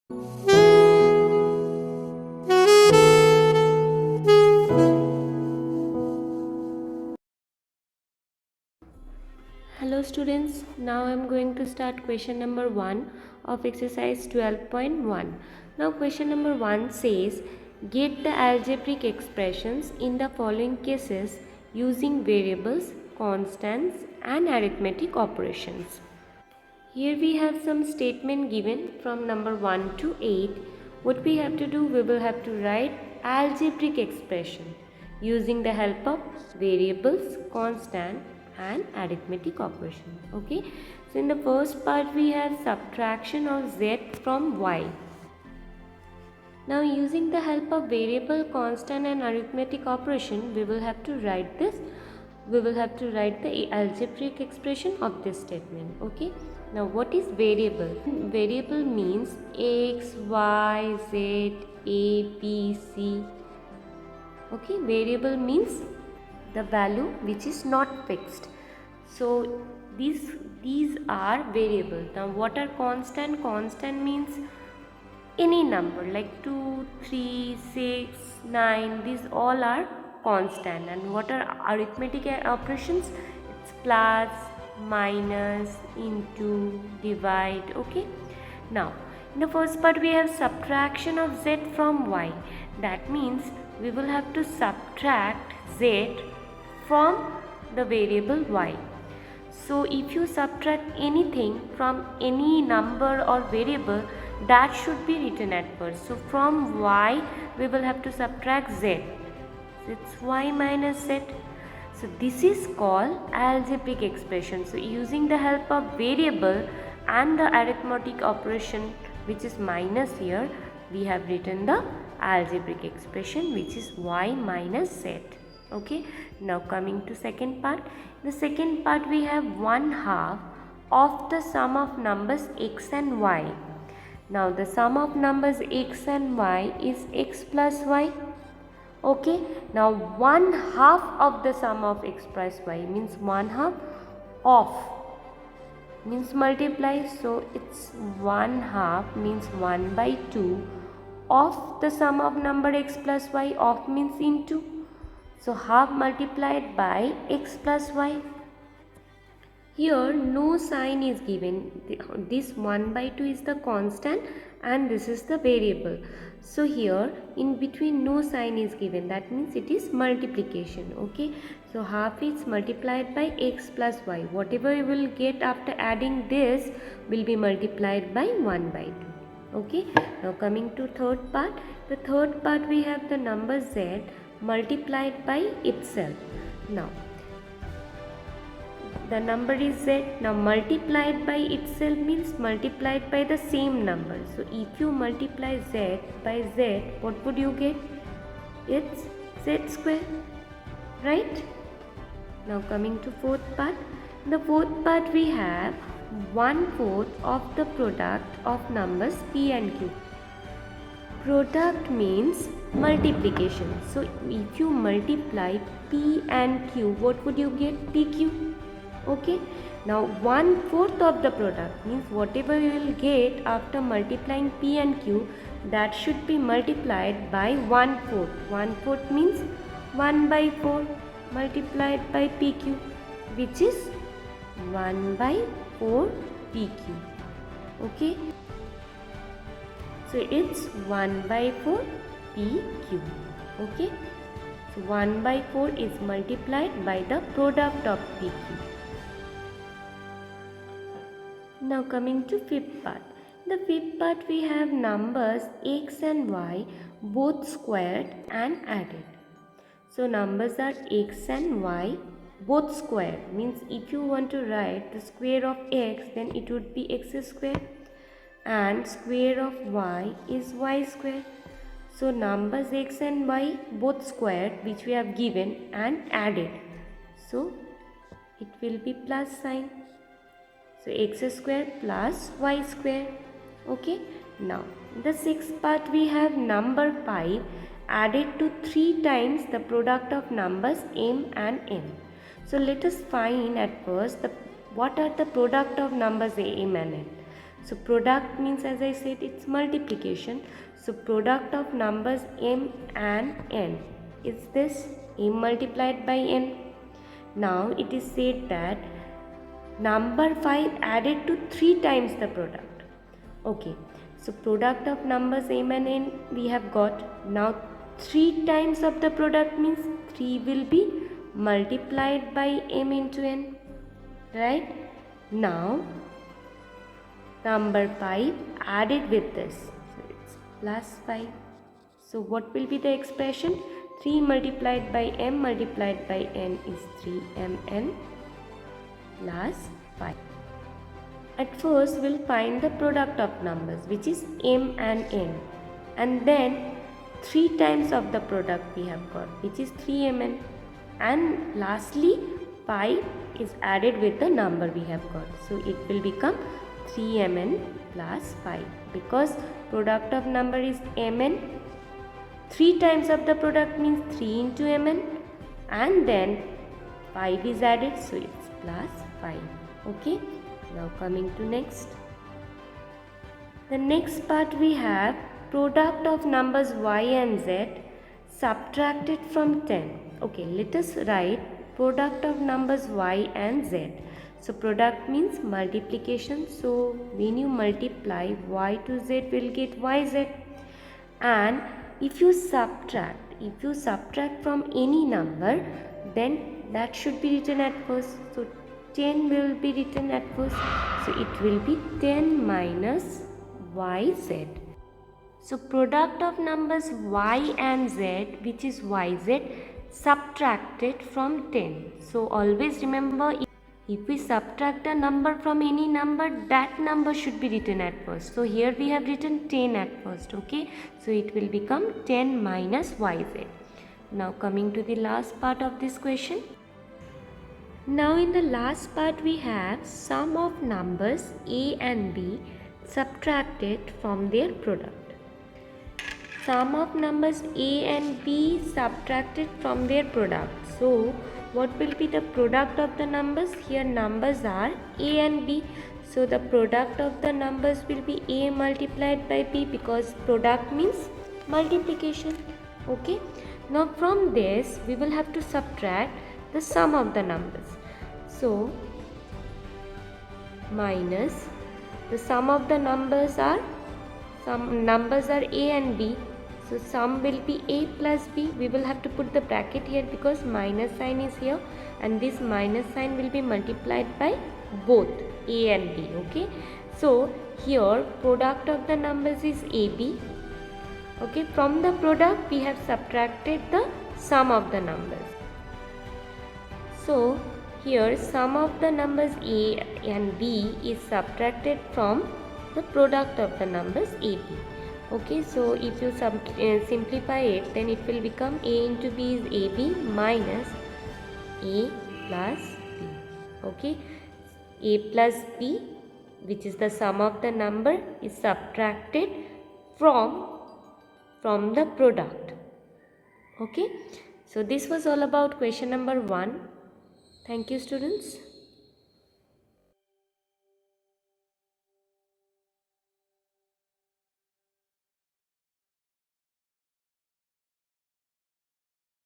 Hello students, now I am going to start question number 1 of exercise 12.1. Now question number 1 says, get the algebraic expressions in the following cases using variables, constants and arithmetic operations. Here we have some statement given from number 1 to 8. What we have to do, we will have to write algebraic expression using the help of variables, constant and arithmetic operation. Okay, so in the first part we have subtraction of z from y. Now using the help of variable, constant and arithmetic operation, we will have to write this. We will have to write the algebraic expression of this statement. Okay. Now what is variable? Variable means x, y, z, a, b, c. Okay. Variable means the value which is not fixed. So these are variable. Now what are constant? Constant means any number like 2, 3, 6, 9, these all are constant. And what are arithmetic operations? It's plus, minus, into, divide. Okay. Now in the first part we have subtraction of z from y. That means we will have to subtract z from the variable y. So if you subtract anything from any number or variable, that should be written at first. So from y we will have to subtract z. So it's y minus z. So this is called algebraic expression. So using the help of variable and the arithmetic operation which is minus here, we have written the algebraic expression which is y minus z. Okay, now coming to second part. The second part we have 1/2 of the sum of numbers x and y. Now the sum of numbers x and y is x plus y. Okay, now 1/2 of the sum of x plus y means 1/2 of means multiply. So it's 1/2 means 1/2 of the sum of number x plus y. Of means into. So half multiplied by x plus y. Here no sign is given. This 1/2 is the constant and this is the variable. So here in between no sign is given. That means it is multiplication. Okay. So half is multiplied by x plus y. Whatever you will get after adding this will be multiplied by 1/2. Okay. Now coming to third part. The third part we have the number z multiplied by itself. Now the number is z. Now multiplied by itself means multiplied by the same number. So if you multiply z by z, what would you get? It's z square, right? Now coming to fourth part. In the fourth part we have 1/4 of the product of numbers p and q. Product means multiplication. So if you multiply p and q, what would you get? pq. Okay. Now 1/4 of the product means whatever you will get after multiplying p and q, that should be multiplied by 1/4. 1/4 means 1/4 multiplied by pq, which is 1/4 pq. Okay. So it's 1/4 pq. Okay. So 1/4 is multiplied by the product of pq. Now coming to fifth part. The fifth part we have numbers x and y both squared and added. So numbers are x and y both squared. Means if you want to write the square of x, then it would be x square. And square of y is y square. So numbers x and y both squared which we have given and added. So it will be plus sign. So x square plus y square. Okay. Now the sixth part we have number 5 added to 3 times the product of numbers m and n. So let us find at first what are the product of numbers m and n. So product means, as I said, it's multiplication. So product of numbers m and n is this m multiplied by n. Now it is said that number 5 added to 3 times the product. Okay, so product of numbers m and n we have got. Now 3 times of the product means 3 will be multiplied by m into n, right? Now number 5 added with this, so it's plus 5. So what will be the expression? 3 multiplied by m multiplied by n is 3mn plus 5. At first we'll find the product of numbers, which is m and n, and then 3 times of the product we have got, which is 3mn, and lastly 5 is added with the number we have got, so it will become 3mn plus 5, because product of number is mn. 3 times of the product means 3 into mn, and then 5 is added, so it's plus 5. Okay, now coming to next. The next part we have product of numbers y and z subtracted from 10. Okay, let us write product of numbers y and z. So product means multiplication, so when you multiply y to z will get yz, and if you subtract from any number, then that should be written at first. So 10 will be written at first, so it will be 10 minus yz. So product of numbers y and z, which is yz, subtracted from 10. So always remember, if we subtract a number from any number, that number should be written at first. So here we have written 10 at first. Okay, so it will become 10 minus yz. Now coming to the last part of this question. Now in the last part we have sum of numbers a and b subtracted from their product. Sum of numbers a and b subtracted from their product. So what will be the product of the numbers? Here numbers are a and b, so the product of the numbers will be a multiplied by b, because product means multiplication. Okay, now from this we will have to subtract the sum of the numbers. So minus the sum of the numbers are, some numbers are a and b, so sum will be a plus b. We will have to put the bracket here because minus sign is here, and this minus sign will be multiplied by both a and b. Okay, so here product of the numbers is ab. Okay, from the product we have subtracted the sum of the numbers. So here sum of the numbers a and b is subtracted from the product of the numbers ab. Okay, so if you simplify it, then it will become a into b is ab minus a plus b. Okay, a plus b, which is the sum of the number, is subtracted from the product. Okay, so this was all about question number 1. Thank you, students.